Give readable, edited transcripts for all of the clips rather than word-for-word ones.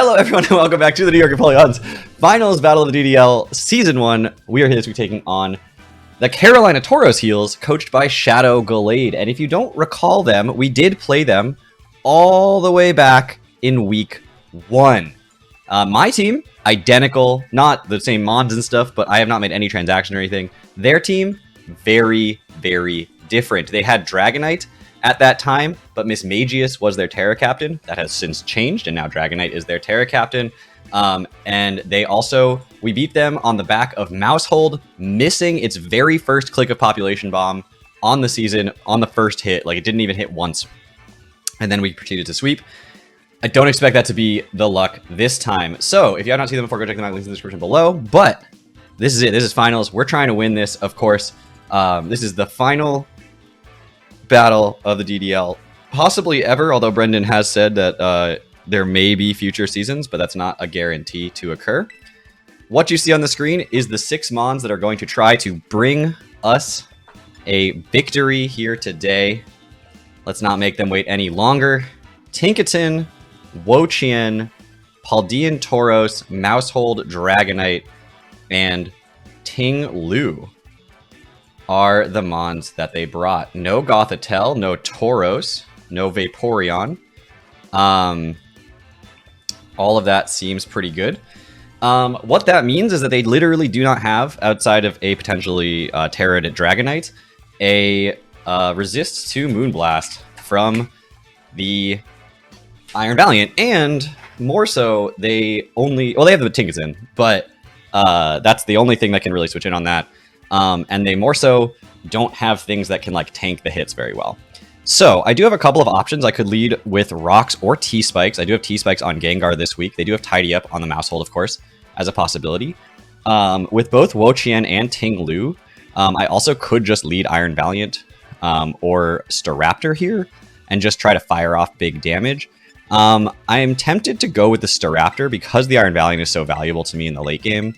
Hello everyone and welcome back to the New York Empoleon's Finals Battle of the DDL Season 1. We are here this week taking on the Carolina Tauros Heels, coached by Shadow Gallade. And if you don't recall them, we did play them all the way back in Week 1. My team, identical, not the same mods and stuff, but I have not made any transaction or anything. Their team, very, very different. They had Dragonite at that time, but Miss Magius was their Tera captain. That has since changed, and now Dragonite is their Tera captain. And they also, we beat them on the back of Mousehold missing its very first click of Population Bomb on the season, on the first hit. Like, it didn't even hit once. And then we proceeded to sweep. I don't expect that to be the luck this time. So, if you have not seen them before, go check them out. Links in the description below. But this is it. This is finals. We're trying to win this, of course. This is the final battle of the DDL, possibly ever, although Brendan has said that there may be future seasons, but that's not a guarantee to occur. What you see on the screen is the 6 Mons that are going to try to bring us a victory here today. Let's not make them wait any longer. Tinkaton, Wo-Chien, Paldean Tauros, Mousehold Dragonite, and Ting Lu are the Mons that they brought. No Gothitelle, no Tauros, no Vaporeon. All of that seems pretty good. What that means is that they literally do not have, outside of a potentially Tera Dragonite, a resist to Moonblast from the Iron Valiant, and more so, they only... Well, they have the Tinkaton, but that's the only thing that can really switch in on that. And they more so don't have things that can, like, tank the hits very well. So, I do have a couple of options. I could lead with Rocks or T-Spikes. I do have T-Spikes on Gengar this week. They do have Tidy Up on the Mousehold, of course, as a possibility. With both Wo-Chien and Ting Lu, I also could just lead Iron Valiant or Staraptor here and just try to fire off big damage. I am tempted to go with the Staraptor because the Iron Valiant is so valuable to me in the late game.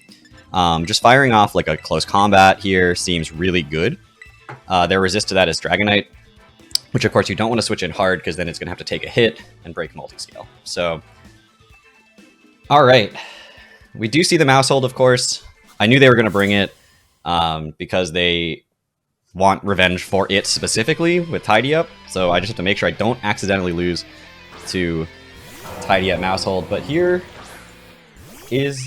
Just firing off like a close combat here seems really good. Their resist to that is Dragonite, which of course you don't want to switch in hard because then it's going to have to take a hit and break multi-scale. So, all right. We do see the Mousehold, of course. I knew they were going to bring it because they want revenge for it specifically with Tidy Up. So I just have to make sure I don't accidentally lose to Tidy Up Mousehold. But here is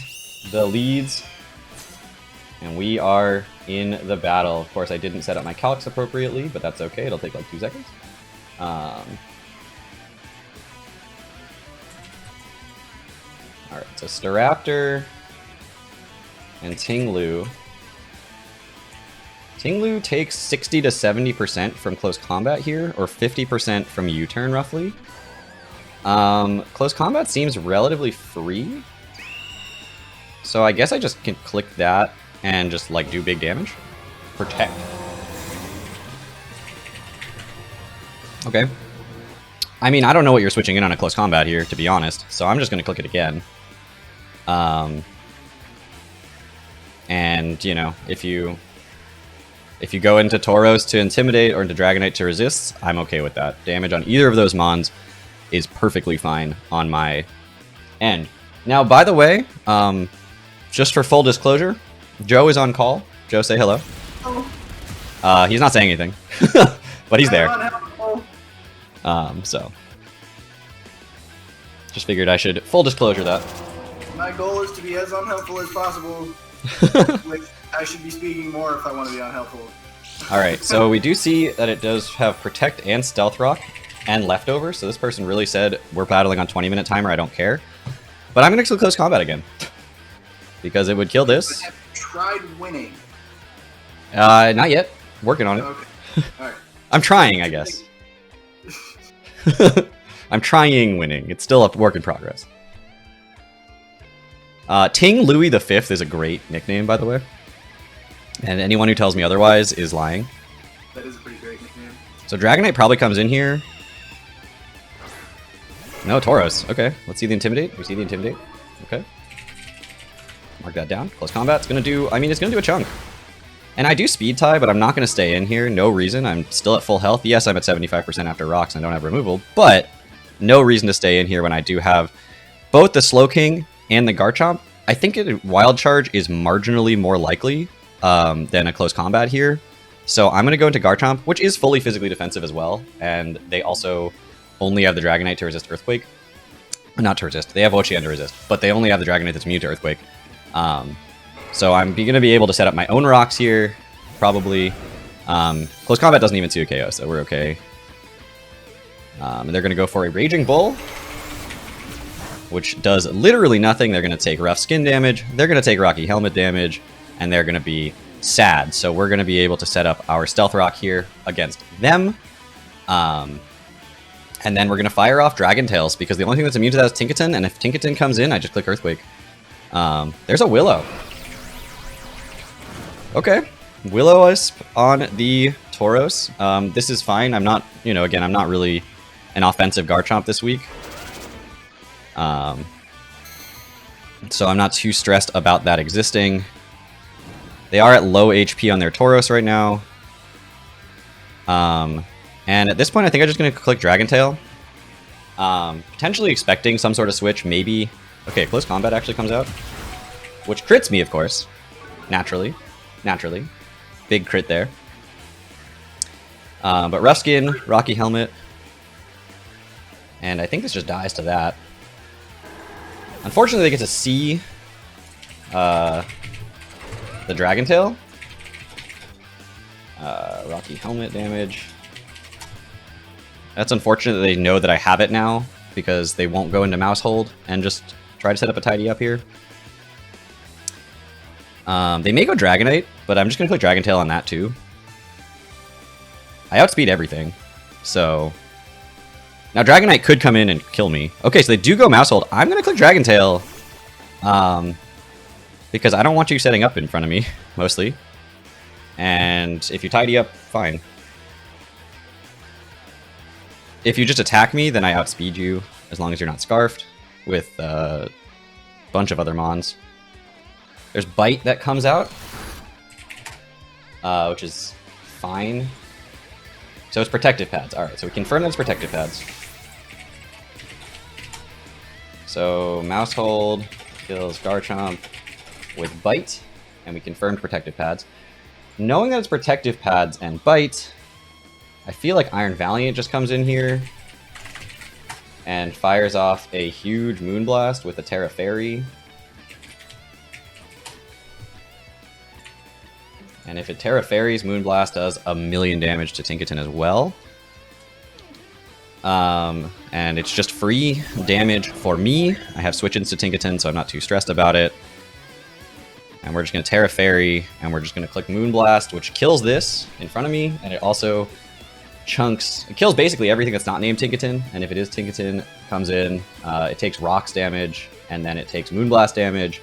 the leads. And we are in the battle. Of course, I didn't set up my calcs appropriately, but that's okay. It'll take like 2 seconds. Alright, so Staraptor and Ting Lu. Ting Lu takes 60 to 70% from close combat here, or 50% from U-turn roughly. Close combat seems relatively free. So I guess I just can click that and just, like, do big damage. Protect. Okay. I mean, I don't know what you're switching in on a close combat here, to be honest. So I'm just going to click it again. And, you know, if you go into Tauros to Intimidate or into Dragonite to resist, I'm okay with that. Damage on either of those Mons is perfectly fine on my end. Now, by the way, just for full disclosure, Joe is on call. Joe, say hello. Hello. He's not saying anything, but he's there. So just figured I should full disclosure that. My goal is to be as unhelpful as possible. I should be speaking more if I want to be unhelpful. All right, so we do see that it does have Protect and Stealth Rock and Leftover. So this person really said we're battling on 20-minute timer. I don't care, but I'm gonna click close combat again because it would kill this. Have you tried winning? Not yet. Working on it. Okay. All right. I'm trying, I guess. I'm trying winning. It's still a work in progress. Ting Louis the Fifth is a great nickname, by the way. And anyone who tells me otherwise is lying. That is a pretty great nickname. So Dragonite probably comes in here. No, Tauros. Okay, let's see the Intimidate. We see the Intimidate. Okay. Mark that down. Close combat. It's gonna do, I mean, it's gonna do a chunk. And I do speed tie, but I'm not gonna stay in here. No reason. I'm still at full health. Yes, I'm at 75% after rocks and I don't have removal, but no reason to stay in here when I do have both the Slowking and the Garchomp, I think a Wild Charge is marginally more likely than a close combat here. So I'm going to go into Garchomp, which is fully physically defensive as well. And they also only have the Dragonite to resist Earthquake. Not to resist. They have Ocean to resist. But they only have the Dragonite that's immune to Earthquake. So I'm going to be able to set up my own rocks here, probably. Close combat doesn't even see a KO, so we're okay. And they're going to go for a Raging Bull, which does literally nothing. They're going to take rough skin damage, they're going to take Rocky Helmet damage, and they're going to be sad. So we're going to be able to set up our Stealth Rock here against them. And then we're going to fire off Dragon Tails, because the only thing that's immune to that is Tinkaton, and if Tinkaton comes in, I just click Earthquake. There's a Willow. Okay. Will-O-Wisp on the Tauros. This is fine. I'm not, again, I'm not really an offensive Garchomp this week. So I'm not too stressed about that existing. They are at low HP on their Tauros right now. And at this point, I think I'm just going to click Dragon Tail. Potentially expecting some sort of switch, maybe. Okay, Close Combat actually comes out. Which crits me, of course. Naturally. Big crit there. But Rough Skin, Rocky Helmet. And I think this just dies to that. Unfortunately, they get to see the Dragon Tail. Rocky Helmet damage. That's unfortunate that they know that I have it now, because they won't go into Mouse Hold and just try to set up a Tidy Up here. They may go Dragonite, but I'm just going to click Dragon Tail on that too. I outspeed everything, so... Now Dragonite could come in and kill me. Okay, so they do go Mouse Hold. I'm going to click Dragon Tail, because I don't want you setting up in front of me, mostly. And if you Tidy Up, fine. If you just attack me, then I outspeed you, as long as you're not Scarfed, with a bunch of other Mons. There's Bite that comes out, which is fine. So it's Protective Pads. Alright, so we confirm that it's Protective Pads. So Mouse Hold kills Garchomp with Bite, and we confirmed Protective Pads. Knowing that it's Protective Pads and Bite, I feel like Iron Valiant just comes in here and fires off a huge Moonblast with a Tera Fairy. And if it Tera Fairies, Moonblast does 1,000,000 damage to Tinkaton as well. And it's just free damage for me. I have switch-ins to Tinkaton, so I'm not too stressed about it. And we're just going to Tera Fairy, and we're just going to click Moonblast, which kills this in front of me, and it also chunks... It kills basically everything that's not named Tinkaton, and if it is Tinkaton, comes in, it takes Rocks damage, and then it takes Moonblast damage.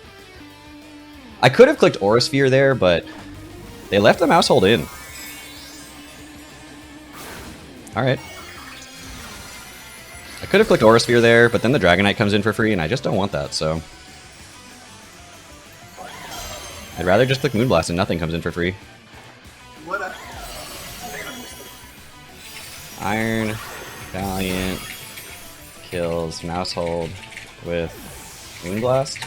I could have clicked Aura Sphere there, but... They left the Mouse Hold in. Alright. I could have clicked Aura Sphere there, but then the Dragonite comes in for free, and I just don't want that, so... I'd rather just click Moonblast and nothing comes in for free. Iron Valiant kills Mouse Hold with Moonblast.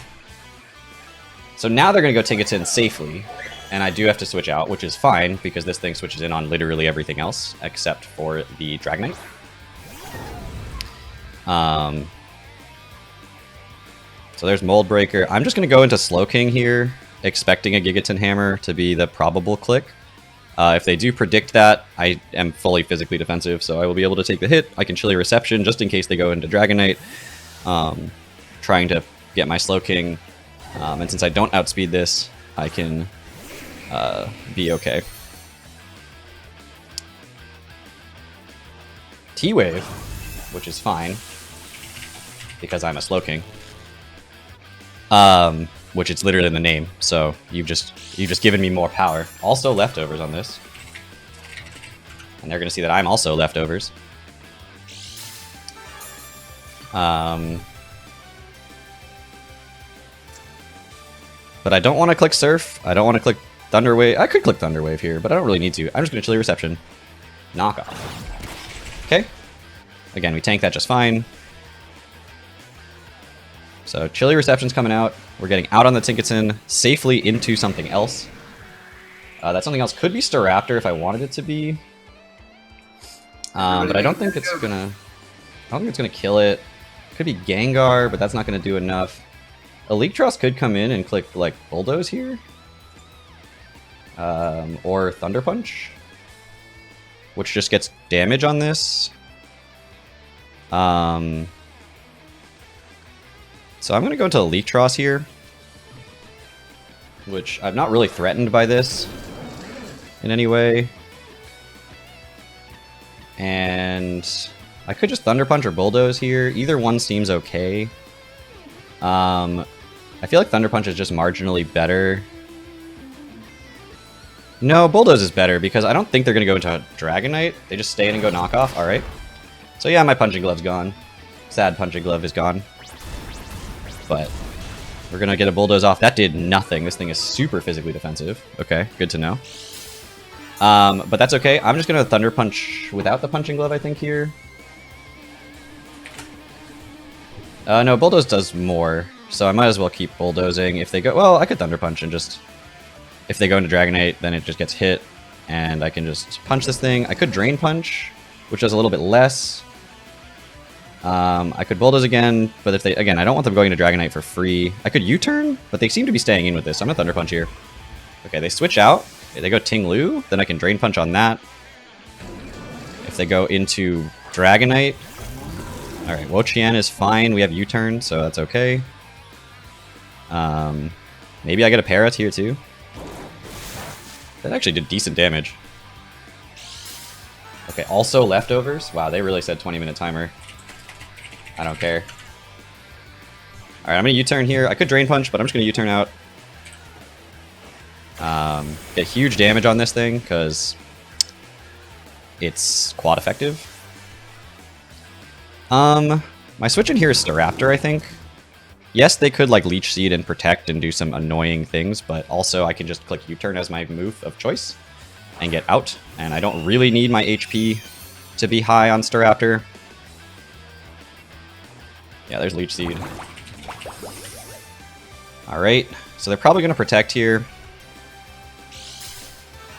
So now they're going to go Tinkaton safely. And I do have to switch out, which is fine, because this thing switches in on literally everything else, except for the Dragonite. So there's Mold Breaker. I'm just going to go into Slowking here, expecting a Gigaton Hammer to be the probable click. If they do predict that, I am fully physically defensive, so I will be able to take the hit. I can Chilly Reception, just in case they go into Dragonite, trying to get my Slowking. And since I don't outspeed this, I can... be okay. T-Wave, which is fine, because I'm a Slowking. Which it's literally in the name, so you've just given me more power. Also leftovers on this. And they're gonna see that I'm also leftovers. But I don't want to click Surf. I don't want to click Thunder Wave. I could click Thunder Wave here, but I don't really need to. I'm just going to Chilly Reception. Knock off. Okay. Again, we tank that just fine. So Chilly Reception's coming out. We're getting out on the Tinkaton, safely into something else. That something else could be Staraptor if I wanted it to be. But I don't think it's gonna... I don't think it's gonna kill it. Could be Gengar, but that's not gonna do enough. Electros could come in and click, like, Bulldoze here. Or Thunder Punch. Which just gets damage on this. So I'm going to go into Electros here. Which I'm not really threatened by this in any way. And I could just Thunder Punch or Bulldoze here. Either one seems okay. I feel like Thunder Punch is just marginally better. No, Bulldoze is better because I don't think they're going to go into Dragonite. They just stay in and go knockoff. Alright. So yeah, my Punching Glove's gone. Sad Punching Glove is gone. But we're going to get a Bulldoze off. That did nothing. This thing is super physically defensive. Okay, good to know. But that's okay. I'm just going to Thunder Punch without the Punching Glove, I think, here. No, Bulldoze does more. So I might as well keep Bulldozing. If they go... Well, I could Thunder Punch and just... If they go into Dragonite, then it just gets hit. And I can just punch this thing. I could Drain Punch, which does a little bit less. I could Bulldoze again, but if they... Again, I don't want them going to Dragonite for free. I could U-turn, but they seem to be staying in with this. So I'm going to Thunder Punch here. Okay, they switch out. If they go Ting Lu, then I can Drain Punch on that. If they go into Dragonite... Alright, Wo-Chien is fine. We have U-turn, so that's okay. Maybe I get a Parrot here too. That actually did decent damage. Okay, also leftovers. Wow, they really said 20-minute timer. I don't care. Alright, I'm going to U-turn here. I could Drain Punch, but I'm just going to U-turn out. Get huge damage on this thing, because it's quad effective. My switch in here is Staraptor, I think. Yes, they could like Leech Seed and Protect and do some annoying things, but also I can just click U-turn as my move of choice and get out. And I don't really need my HP to be high on Staraptor. Yeah, there's Leech Seed. Alright, so they're probably going to Protect here.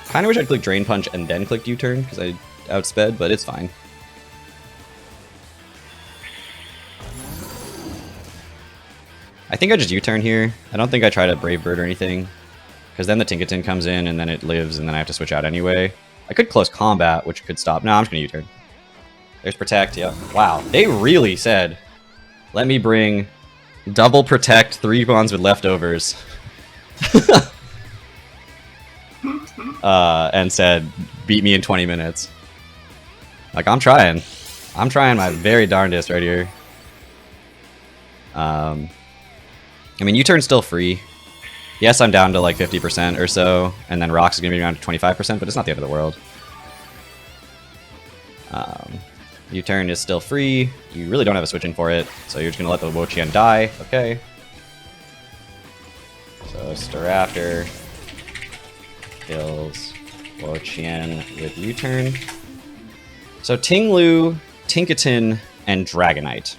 Kind of wish I'd click Drain Punch and then click U-turn, because I outsped, but it's fine. I think I just U-turn here. I don't think I try to Brave Bird or anything. Because then the Tinkaton comes in, and then it lives, and then I have to switch out anyway. I could Close Combat, which could stop. No, I'm just going to U-turn. There's Protect, yeah. Wow, they really said, let me bring double Protect, 3 bonds with leftovers. And said, beat me in 20 minutes. Like, I'm trying. I'm trying my very darndest right here. I mean, U-turn's still free. Yes, I'm down to like 50% or so, and then Rocks is going to be around to 25%, but it's not the end of the world. U-turn is still free. You really don't have a switch in for it, so you're just going to let the Wo-Chien die. Okay. So Staraptor kills Wo-Chien with U-turn. So Ting Lu, Tinkaton, and Dragonite.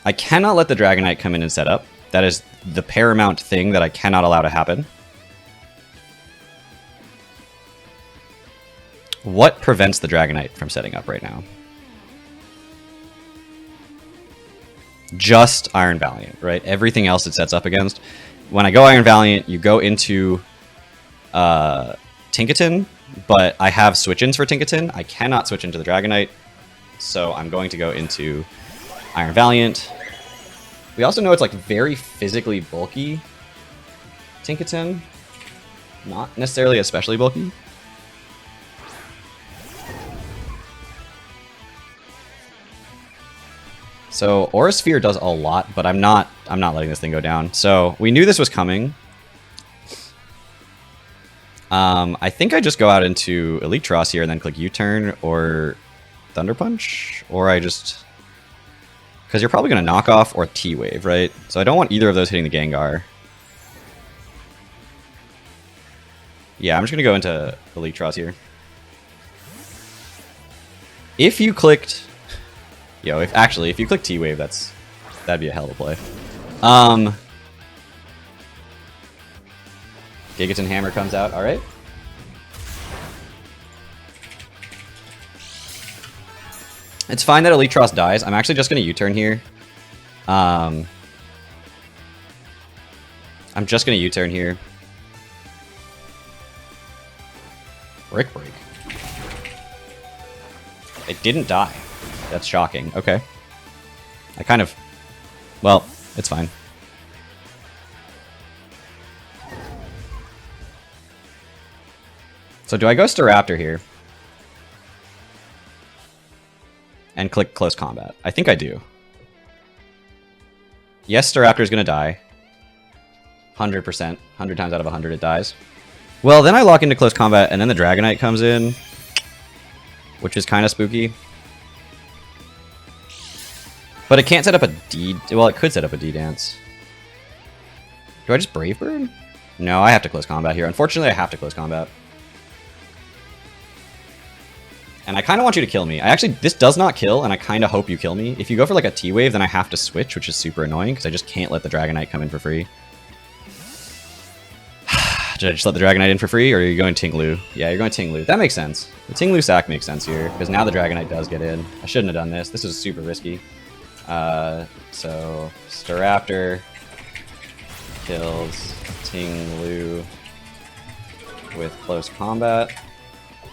I cannot let the Dragonite come in and set up. That is the paramount thing that I cannot allow to happen. What prevents the Dragonite from setting up right now? Just Iron Valiant, right? Everything else it sets up against. When I go Iron Valiant, you go into Tinkaton, but I have switch-ins for Tinkaton. I cannot switch into the Dragonite, so I'm going to go into Iron Valiant. We also know it's like very physically bulky. Tinkaton, not necessarily especially bulky. So Aura Sphere does a lot, but I'm not letting this thing go down. So we knew this was coming. I think I just go out into Electros here and then click U-turn or Thunder Punch, or I just... Because you're probably going to knock off or T-Wave, right? So I don't want either of those hitting the Gengar. Yeah, I'm just going to go into Electros here. If you clicked... if you click T-Wave, that's That'd be a hell of a play. Gigaton Hammer comes out. All right. It's fine that Elitros dies. I'm actually just going to U-turn here. I'm just going to U-turn here. Brick Break. It didn't die. That's shocking. Okay. I kind of... Well, it's fine. So do I go Staraptor here? And click Close Combat? I think I do. Yes, Staraptor is going to die. 100%. 100 times out of 100 it dies. Well, then I lock into Close Combat, and then the Dragonite comes in, which is kind of spooky. But it can't set up a D... Well, it could set up a D-Dance. Do I just Brave Bird? No, I have to Close Combat here. Unfortunately, I have to Close Combat. And I kind of want you to kill me. This does not kill, and I kind of hope you kill me. If you go for like a T-Wave, then I have to switch, which is super annoying, because I just can't let the Dragonite come in for free. Did I just let the Dragonite in for free, or are you going Tinglu? Yeah, you're going Tinglu. That makes sense. The Tinglu sack makes sense here, because now the Dragonite does get in. I shouldn't have done this. This is super risky. So, Staraptor kills Tinglu with Close Combat.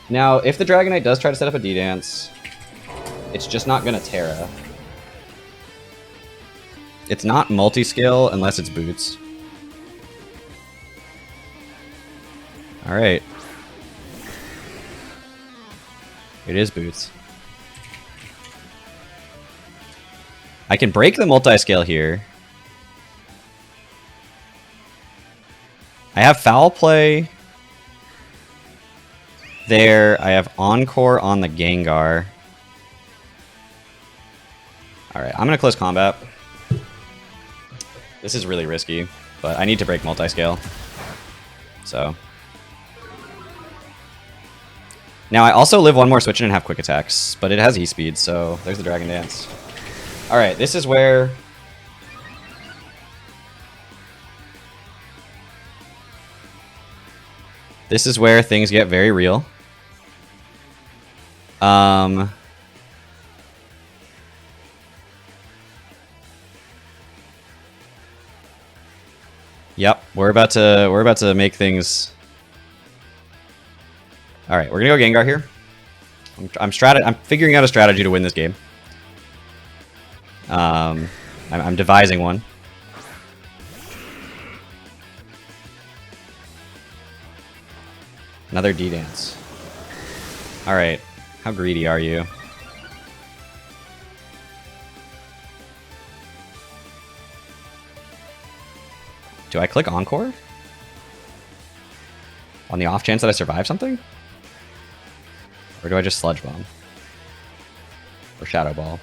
Now, if the Dragonite does try to set up a D-Dance, it's just not going to Tera. It's not multi-skill unless it's Boots. Alright. It is Boots. I can break the multi-scale here. I have Foul Play there. I have Encore on the Gengar. Alright, I'm going to Close Combat. This is really risky, but I need to break multi-scale. So. Now, I also live one more switch in and have Quick Attacks, but it has E-Speed, so there's the Dragon Dance. Alright, this is where... This is where things get very real. Yep, we're about to make things. All right, we're gonna go Gengar here. I'm figuring out a strategy to win this game. I'm devising one. Another D-Dance. All right, how greedy are you? Do I click Encore? On the off chance that I survive something? Or do I just Sludge Bomb? Or Shadow Ball?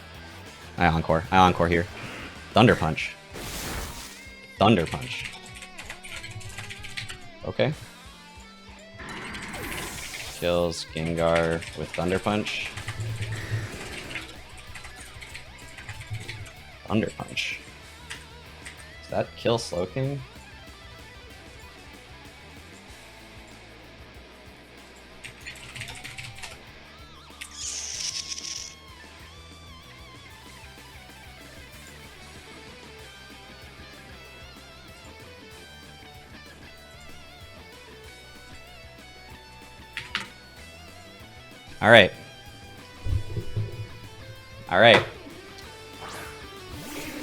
I Encore. I Encore here. Thunder Punch. Thunder Punch. Okay. Kills Gengar with Thunder Punch. Thunder Punch. Does that kill Slowking? All right. All right.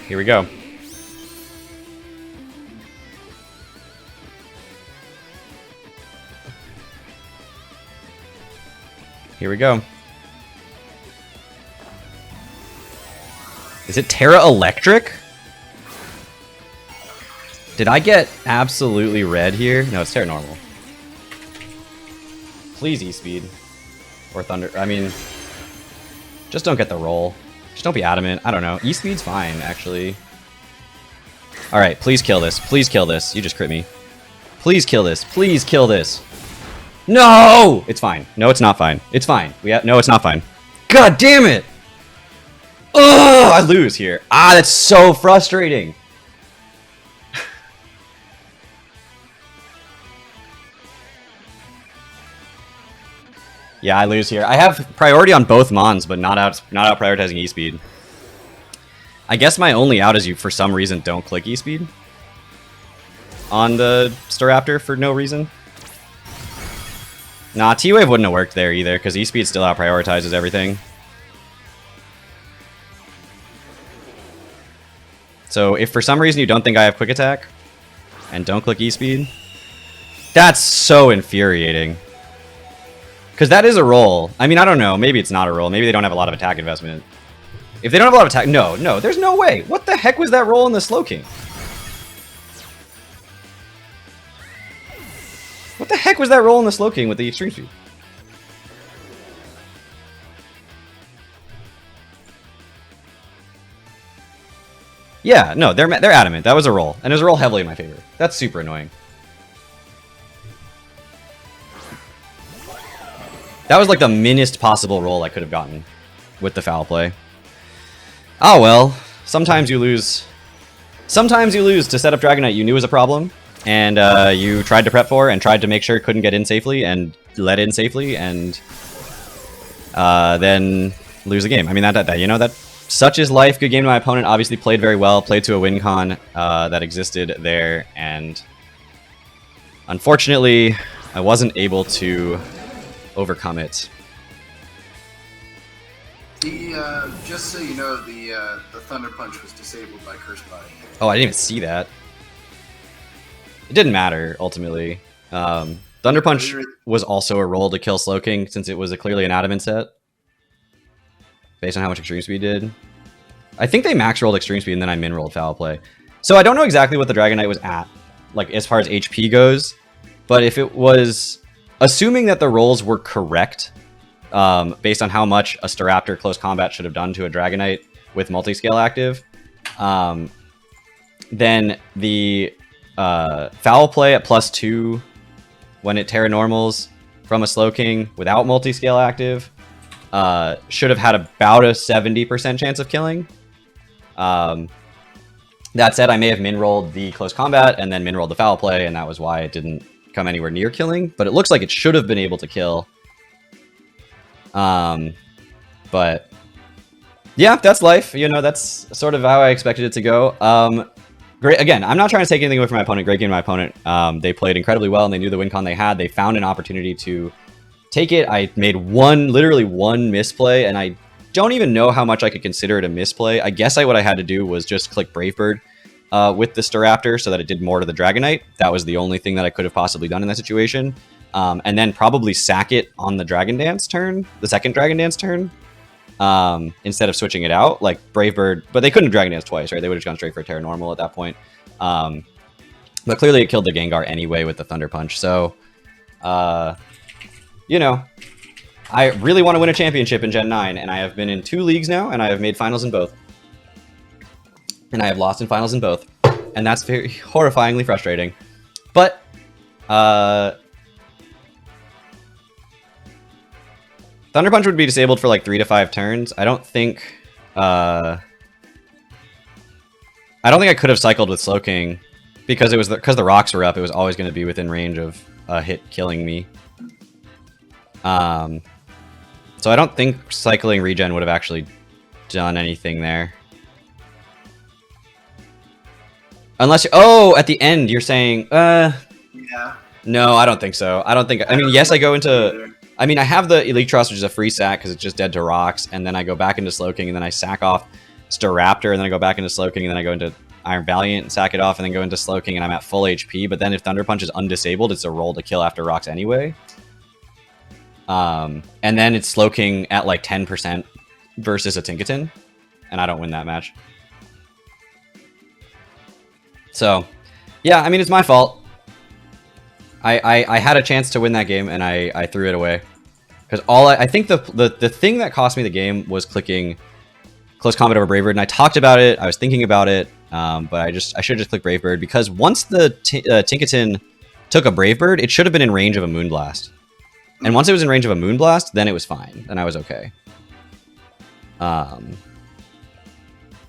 Here we go. Here we go. Is it Tera Electric? Did I get absolutely red here? No, it's Tera Normal. Please E-Speed. Or Thunder. I mean, just don't get the roll. Just don't be adamant. I don't know. E-Speed's fine, actually. Alright, please kill this. Please kill this. You just crit me. Please kill this. Please kill this. No! It's fine. No, it's not fine. It's fine. No, it's not fine. God damn it! Oh, I lose here. Ah, that's so frustrating. Yeah, I lose here. I have priority on both Mons, but not out prioritizing E-Speed. I guess my only out is you, for some reason, don't click E-Speed on the Staraptor for no reason. Nah, T-Wave wouldn't have worked there either, because E-Speed still out prioritizes everything. So if for some reason you don't think I have Quick Attack, and don't click E-Speed, that's so infuriating. Because that is a roll. I mean, I don't know. Maybe it's not a roll. Maybe they don't have a lot of attack investment. If they don't have a lot of attack... No, there's no way. What the heck was that roll in the Slowking? What the heck was that roll in the Slowking with the Extreme Speed? Yeah, no, they're adamant. That was a roll. And it was a roll heavily in my favor. That's super annoying. That was like the minest possible roll I could have gotten with the foul play. Oh well, sometimes you lose. Sometimes you lose to set up Dragonite you knew was a problem, and you tried to prep for and tried to make sure it couldn't get in safely and let in safely, and then lose the game. I mean, that you know, that such is life. Good game to my opponent. Obviously played very well, played to a win con that existed there, and unfortunately, I wasn't able to overcome it. Just so you know, the Thunder Punch was disabled by Curse Body. Oh, I didn't even see that. It didn't matter, ultimately. Thunder Punch was also a roll to kill Slowking, since it was clearly an adamant set. Based on how much Extreme Speed did. I think they max rolled Extreme Speed, and then I min rolled Foul Play. So I don't know exactly what the Dragonite was at, like as far as HP goes. But if it was... Assuming that the rolls were correct, based on how much a Staraptor close combat should have done to a Dragonite with multi-scale active, then the foul play at +2 when it Tera Normals from a Slowking without multi-scale active should have had about a 70% chance of killing. That said, I may have min-rolled the close combat and then min-rolled the foul play, and that was why it didn't come anywhere near killing, but it looks like it should have been able to kill. But yeah, that's life. You know, that's sort of how I expected it to go. Great. Again, I'm not trying to take anything away from my opponent. Great game to my opponent. They played incredibly well, and they knew the win con they had. They found an opportunity to take it. I made literally one misplay, and I don't even know how much I could consider it a misplay. I guess what I had to do was just click Brave Bird with the Staraptor so that it did more to the Dragonite. That was the only thing that I could have possibly done in that situation. And then probably sack it on the Dragon Dance turn, the second Dragon Dance turn, instead of switching it out, like Brave Bird. But they couldn't have Dragon Dance twice, right? They would have gone straight for a Tera Normal at that point. But clearly it killed the Gengar anyway with the Thunder Punch. So, you know, I really want to win a championship in Gen 9, and I have been in 2 leagues now, and I have made finals in both. And I have lost in finals in both. And that's very horrifyingly frustrating. But, Thunder Punch would be disabled for like 3 to 5 turns. I don't think I could have cycled with Slowking because the rocks were up. It was always going to be within range of a hit killing me. So I don't think cycling regen would have actually done anything there. Unless at the end you're saying Yeah. No, I don't think so. I mean, yes, I go into... I mean, I have the Electros, which is a free sack because it's just dead to rocks, and then I go back into Slowking, and then I sack off Staraptor, and then I go back into Slowking, and then I go into Iron Valiant and sack it off, and then go into Slowking, and I'm at full HP. But then if Thunder Punch is undisabled, it's a roll to kill after rocks anyway. And then it's Slowking at like 10% versus a Tinkaton, and I don't win that match. So, yeah, I mean, it's my fault. I had a chance to win that game, and I threw it away. Because I think the thing that cost me the game was clicking Close Combat over Brave Bird, and I talked about it, I was thinking about it, but I should have just clicked Brave Bird, because once the Tinkaton took a Brave Bird, it should have been in range of a Moonblast. And once it was in range of a Moonblast, then it was fine, and I was okay.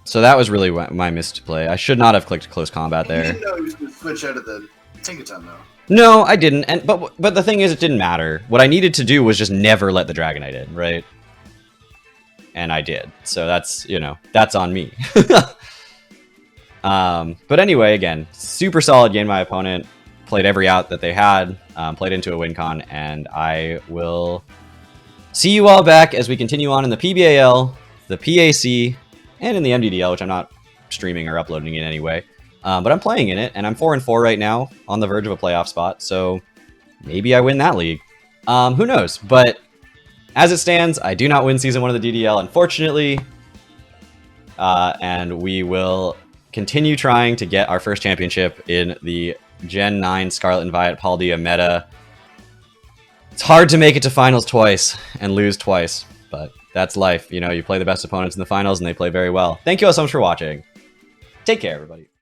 So that was really my missed play. I should not have clicked close combat You there. didn't know he was going to switch out of the Tinkaton, though. No, I didn't. And but the thing is, it didn't matter. What I needed to do was just never let the Dragonite in, right? And I did. So that's, you know, that's on me. But anyway, again, super solid game. My opponent played every out that they had, played into a win con, and I will see you all back as we continue on in the PBAL, the PAC, and in the MDDL, which I'm not streaming or uploading in any way. But I'm playing in it, and I'm 4-4 right now, on the verge of a playoff spot, so maybe I win that league. Who knows? But as it stands, I do not win Season 1 of the DDL, unfortunately. And we will continue trying to get our first championship in the Gen 9 Scarlet and Violet Paldea meta. It's hard to make it to finals twice and lose twice, but that's life. You know, you play the best opponents in the finals, and they play very well. Thank you all so much for watching. Take care, everybody.